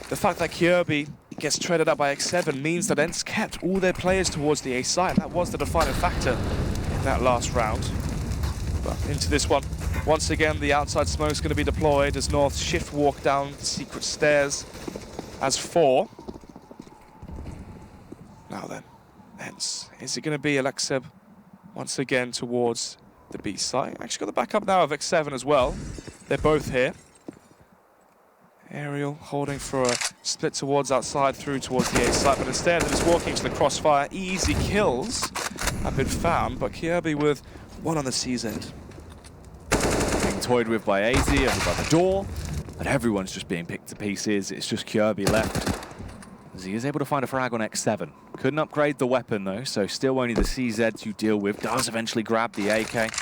the fact that Kirby gets traded up by X7 means that Ence kept all their players towards the A site, and that was the defining factor in that last round. But into this one, once again the outside smoke is going to be deployed as North shift walk down the secret stairs as 4. Now then, Ence, is it going to be Alexib once again towards the B site? Actually got the backup now of X7 as well. They're both here. Aerial holding for a split towards outside through towards the A site, but instead they're just walking to the crossfire. Easy kills have been found, but Kirby with 1 on the CZ. Being toyed with by AZ over by the door, and everyone's just being picked to pieces. It's just Kirby left, as he is able to find a frag on X7. Couldn't upgrade the weapon though, so still only the CZ to deal with. Does eventually grab the AK,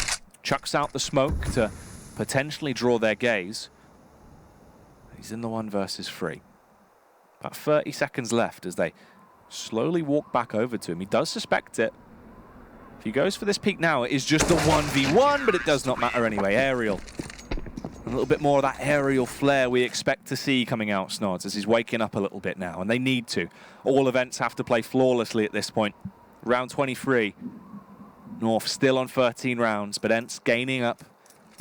chucks out the smoke to potentially draw their gaze. He's in the 1 versus 3. About 30 seconds left as they slowly walk back over to him. He does suspect it. If he goes for this peek now, it is just a 1v1, but it does not matter anyway. Aerial. A little bit more of that aerial flair we expect to see coming out, Snods, as he's waking up a little bit now, and they need to. All events have to play flawlessly at this point. Round 23. North still on 13 rounds, but Ence gaining up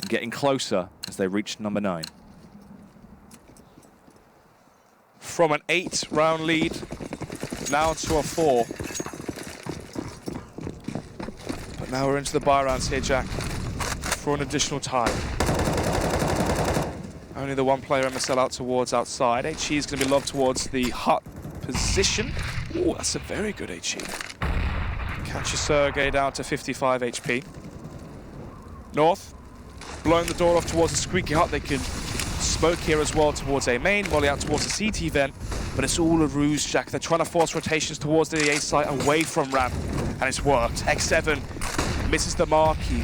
and getting closer as they reach number 9. From an 8-round lead, now to a 4. But now we're into the buy rounds here, Jack, for an additional time. Only the 1 player MSL out towards outside. HE is going to be lobbed towards the hut position. Oh, that's a very good HE. Catches Sergey down to 55 HP. North, blowing the door off towards the Squeaky Hut. They can smoke here as well towards A main, volley out towards the CT vent, but it's all a ruse, Jack. They're trying to force rotations towards the A site away from ramp, and it's worked. X7 misses the mark. He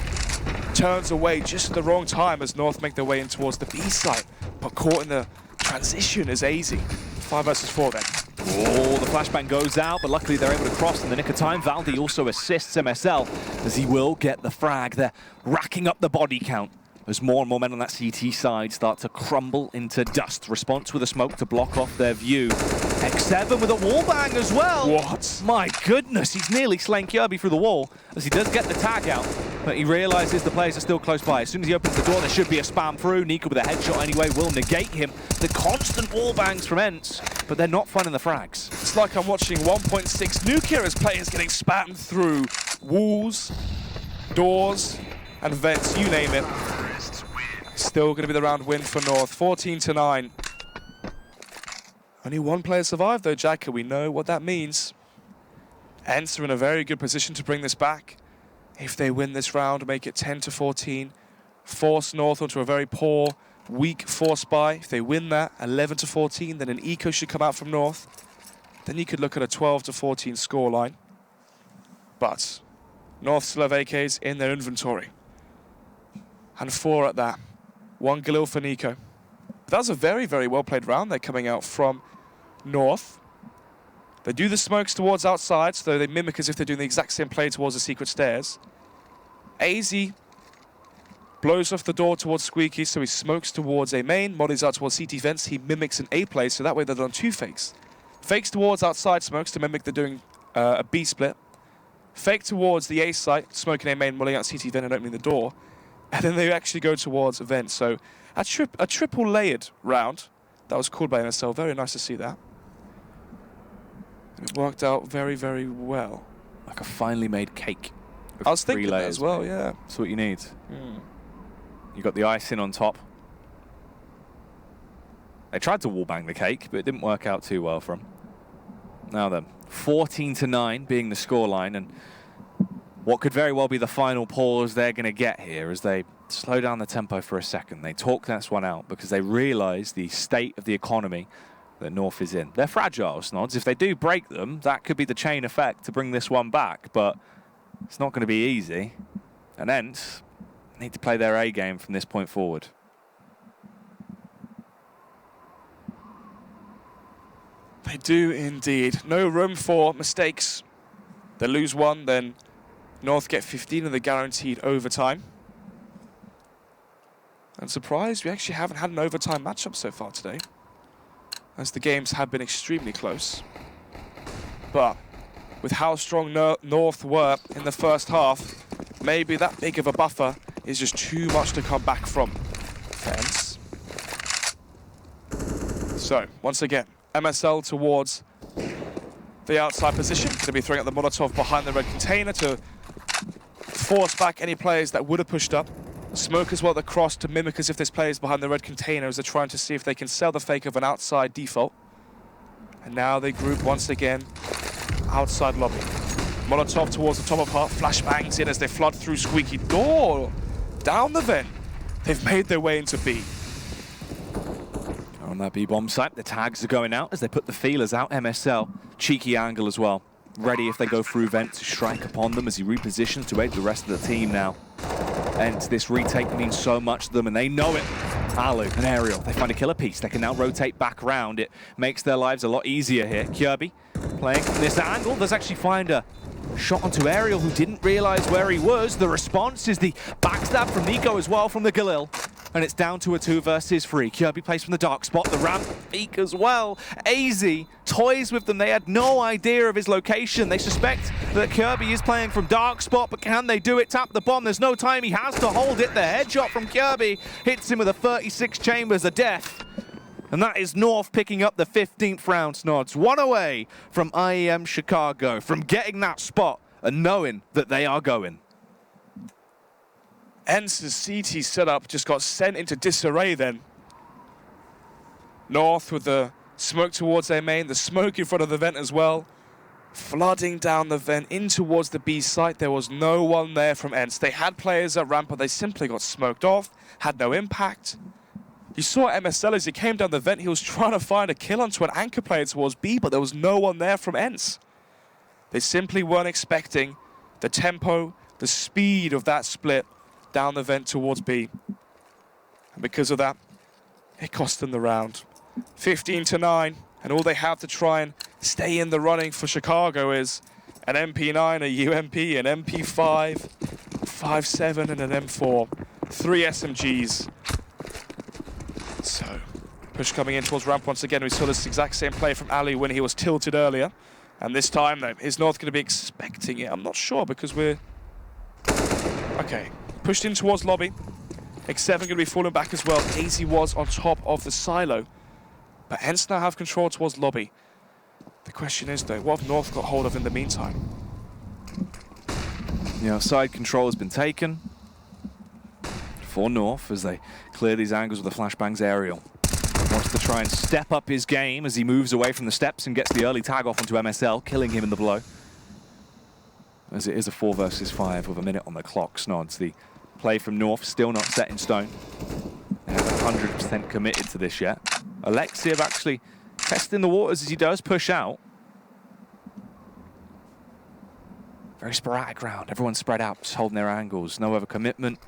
turns away just at the wrong time as North make their way in towards the B site, but caught in the transition is AZ. 5 versus 4 then. Oh, the flashbang goes out, but luckily they're able to cross in the nick of time. Valdi also assists MSL as he will get the frag. They're racking up the body count as more and more men on that CT side start to crumble into dust. Response with a smoke to block off their view. X7 with a wallbang as well. What? My goodness, he's nearly slain Kirby through the wall as he does get the tag out, but he realizes the players are still close by. As soon as he opens the door, there should be a spam through. Nika with a headshot anyway will negate him. The constant wallbangs from Ence, but they're not finding the frags. It's like I'm watching 1.6 Nuke here as players getting spammed through walls, doors, and vents, you name it. Still going to be the round win for North, 14-9. Only one player survived though, Jack, and we know what that means. Ence are in a very good position to bring this back. If they win this round, make it 10-14, force North onto a very poor, weak force buy. If they win that, 11-14, then an eco should come out from North. Then you could look at a 12-14 scoreline. But North still have AKs in their inventory. And 4 at that. 1 Galil for Nico. That was a very, very well played round. They're coming out from North. They do the smokes towards outside, so they mimic as if they're doing the exact same play towards the secret stairs. AZ blows off the door towards Squeaky, so he smokes towards A main, mollies out towards CT vents. He mimics an A play, so that way they're on 2 fakes. Fakes towards outside smokes to mimic they're doing a B split. Fake towards the A site, smoking A main, mollying out CT vent and opening the door. And then they actually go towards vent. So a triple layered round. That was called by MSL. Very nice to see that. It worked out very, very well. Like a finely made cake. I was thinking that layers, as well, mate. yeah. That's what you need. Mm. You got the icing on top. They tried to wallbang the cake, but it didn't work out too well for them. Now then, 14-9 being the scoreline, and what could very well be the final pause they're going to get here as they slow down the tempo for a second. They talk this one out because they realize the state of the economy that North is in. They're fragile, Snods. If they do break them, that could be the chain effect to bring this one back, but it's not going to be easy. And Ence need to play their A game from this point forward. They do indeed. No room for mistakes. They lose one, then North get 15 and they're guaranteed overtime. And surprised, we actually haven't had an overtime matchup so far today, as the games have been extremely close. But with how strong North were in the first half, maybe that big of a buffer is just too much to come back from for Ence. So, once again, MSL towards the outside position. Going to be throwing out the Molotov behind the red container to force back any players that would have pushed up. Smoke as well the cross to mimic as if there's players behind the red container as they're trying to see if they can sell the fake of an outside default. And now they group once again outside lobby. Molotov towards the top of Hut, flashbangs in as they flood through Squeaky door. Down the vent. They've made their way into B. On that B-bomb site, the tags are going out as they put the feelers out. MSL, cheeky angle as well. Ready if they go through vent to strike upon them as he repositions to aid the rest of the team now. And this retake means so much to them, and they know it. Alu and Aerial, they find a killer piece. They can now rotate back around. It makes their lives a lot easier here. Kirby playing from this angle. Does actually find a shot onto Aerial, who didn't realize where he was. The response is the backstab from Nico as well from the Galil. And it's down to a 2 versus 3. Kirby plays from the dark spot, the ramp peak as well. AZ toys with them. They had no idea of his location. They suspect that Kirby is playing from dark spot, but can they do it? Tap the bomb. There's no time. He has to hold it. The headshot from Kirby hits him with a 36 chambers of death. And that is North picking up the 15th round, Snods. One away from IEM Chicago, from getting that spot and knowing that they are going. Ence's CT setup just got sent into disarray then. North with the Smoke towards their main, the smoke in front of the vent as well. Flooding down the vent in towards the B site. There was no one there from Ence. They had players at ramp, but they simply got smoked off, had no impact. You saw MSL as he came down the vent, he was trying to find a kill onto an anchor player towards B, but there was no one there from Ence. They simply weren't expecting the tempo, the speed of that split down the vent towards B. And because of that, it cost them the round. 15-9, and all they have to try and stay in the running for Chicago is an MP9, a UMP, an MP5, 5.7 and an M4. 3 SMGs. So, push coming in towards ramp once again. We saw this exact same play from Ali when he was tilted earlier. And this time, though, is North going to be expecting it? I'm not sure because we're... Okay, pushed in towards lobby. X7 going to be falling back as well. AZ was on top of the silo. But Ence now have control towards lobby. The question is, though, what have North got hold of in the meantime? Yeah, side control has been taken for North as they clear these angles with the flashbangs. Aerial wants to try and step up his game as he moves away from the steps and gets the early tag off onto MSL, killing him in the blow. As it is a 4 versus 5 with a minute on the clock. Snods, the play from North still not set in stone. They haven't 100% committed to this yet. Alexiv actually testing the waters as he does push out. Very sporadic round. Everyone's spread out, just holding their angles. No other commitment.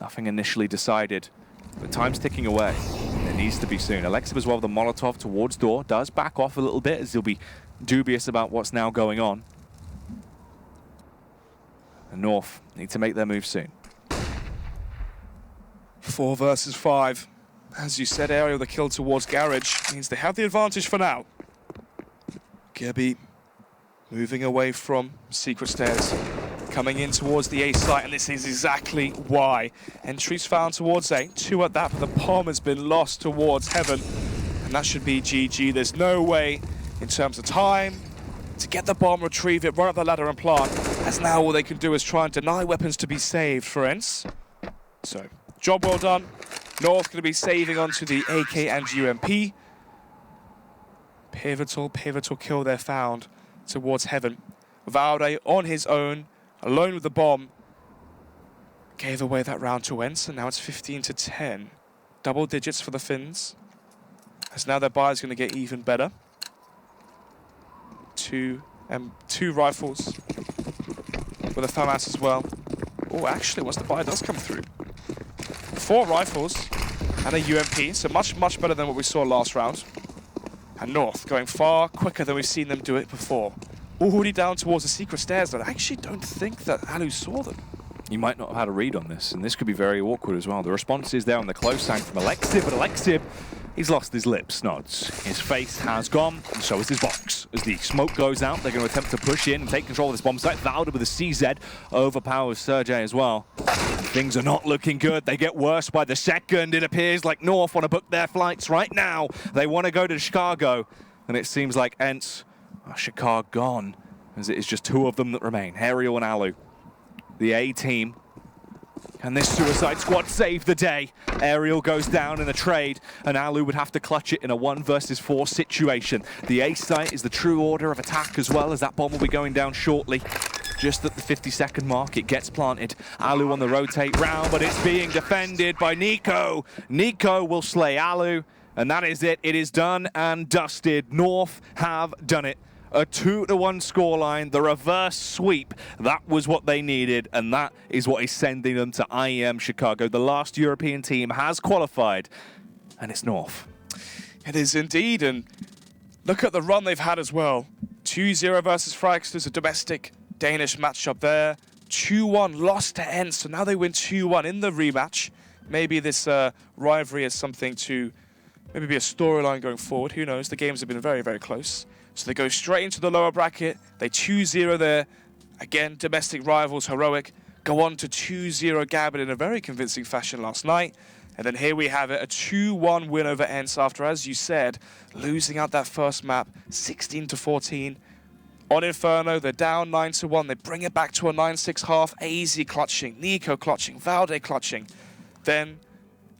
Nothing initially decided. But time's ticking away. It needs to be soon. Alexiv as well, the Molotov towards door. Does back off a little bit as he'll be dubious about what's now going on. And North need to make their move soon. 4 versus 5. As you said, Aerial, the kill towards Garage means they have the advantage for now. Kirby moving away from Secret Stairs, coming in towards the A site, and this is exactly why. Entries found towards A, 2 at that, but the bomb has been lost towards Heaven, and that should be GG. There's no way, in terms of time, to get the bomb, retrieve it, run up the ladder and plant, as now all they can do is try and deny weapons to be saved for Ence. So, job well done. North going to be saving onto the AK and UMP. Pivotal kill there found towards Heaven. Valde on his own, alone with the bomb, gave away that round to Ence, and now it's 15-10. Double digits for the Finns, as now their buy is going to get even better. Two rifles with a FAMAS as well. Oh, actually, once the buy does come through, 4 rifles and a UMP, so much better than what we saw last round. And North going far quicker than we've seen them do it before. Already down towards the Secret Stairs, but I actually don't think that Alu saw them. You might not have had a read on this, and this could be very awkward as well. The response is there on the close sang from Alexiv, but Alexiv, he's lost his lips, Nods. His face has gone, and so is his box. As the smoke goes out, they're going to attempt to push in and take control of this bomb site. Valde with a CZ overpowers Sergej as well. Things are not looking good. They get worse by the second. It appears like North want to book their flights right now. They want to go to Chicago, and it seems like Ence, Chicago gone, as it is just 2 of them that remain, Aerial and Alu. The A team. Can this suicide squad save the day? Aerial goes down in a trade, and Alu would have to clutch it in a 1 versus 4 situation. The A site is the true order of attack as well, as that bomb will be going down shortly. Just at the 50-second mark, it gets planted. Alu on the rotate round, but it's being defended by Nico. Nico will slay Alu, and that is it. It is done and dusted. North have done it. A 2-1 scoreline, the reverse sweep. That was what they needed, and that is what is sending them to IEM Chicago. The last European team has qualified, and it's North. It is indeed, and look at the run they've had as well. 2-0 versus Fraxters, a domestic Danish matchup there. 2-1 lost to Ence, so now they win 2-1 in the rematch. Maybe this rivalry is something to maybe be a storyline going forward. Who knows? The games have been very, very close. So they go straight into the lower bracket. They 2-0 there. Again, domestic rivals, Heroic, go on to 2-0 Gambit in a very convincing fashion last night. And then here we have it, a 2-1 win over Ence after, as you said, losing out that first map, 16-14. On Inferno, they're down 9-1. They bring it back to a 9-6 half. AZ clutching, Nico clutching, Valde clutching. Then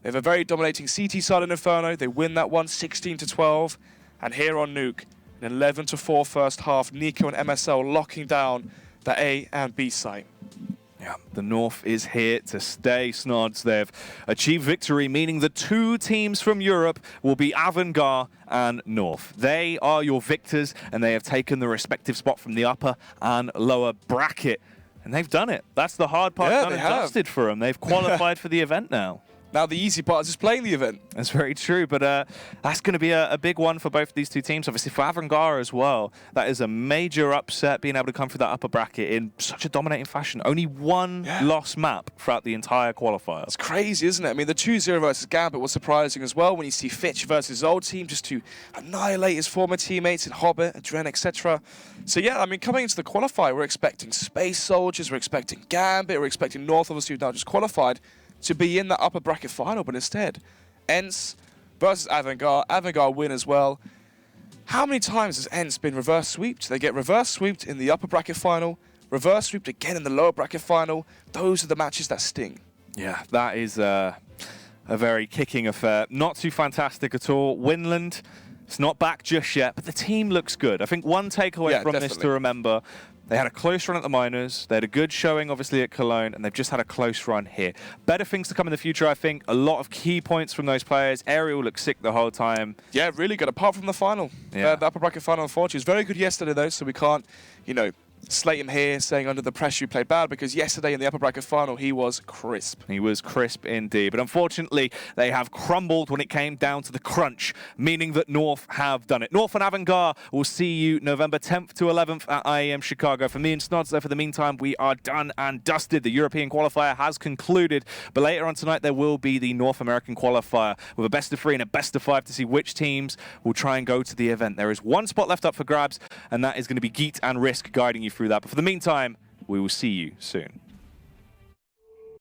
They have a very dominating CT side in Inferno. They win that one 16-12. And here on Nuke, an 11-4 first half, Nico and MSL locking down the A and B site. Yeah, the North is here to stay, Snods. They've achieved victory, meaning the 2 teams from Europe will be Avangard and North. They are your victors, and they have taken the respective spot from the upper and lower bracket. And they've done it. That's the hard part done and dusted for them. They've qualified for the event now. Now the easy part is just playing the event. That's very true, but that's going to be a big one for both of these 2 teams. Obviously for Avangard as well, that is a major upset, being able to come through that upper bracket in such a dominating fashion. Only 1 lost map throughout the entire qualifier. It's crazy, isn't it? I mean, the 2-0 versus Gambit was surprising as well when you see Fitch versus his old team just to annihilate his former teammates in Hobbit, Adren, etc. So yeah, I mean, coming into the qualifier, we're expecting Space Soldiers, we're expecting Gambit, we're expecting North, obviously, who've now just qualified, to be in that upper bracket final, but instead, Ence versus Avangard. Avangard win as well. How many times has Ence been reverse sweeped? They get reverse sweeped in the upper bracket final, reverse sweeped again in the lower bracket final. Those are the matches that sting. Yeah, that is a very kicking affair. Not too fantastic at all. Winland, it's not back just yet, but the team looks good. I think one takeaway from this to remember, they had a close run at the Minors, they had a good showing obviously at Cologne, and they've just had a close run here. Better things to come in the future, I think. A lot of key points from those players. Ariel looked sick the whole time. Yeah, really good, apart from the final. Yeah. The upper bracket final, unfortunately. He was very good yesterday though, so we can't, you know, slate him here saying under the pressure you played bad, because yesterday in the upper bracket final he was crisp. He was crisp indeed, but unfortunately they have crumbled when it came down to the crunch, meaning that North have done it. North and Avangard will see you November 10th to 11th at IEM Chicago. For me and Snods, though, for the meantime, we are done and dusted. The European qualifier has concluded, but later on tonight there will be the North American qualifier with a best of 3 and a best of 5 to see which teams will try and go to the event. There is 1 spot left up for grabs, and that is going to be Geet and Risk guiding you through that. But for the meantime, we will see you soon.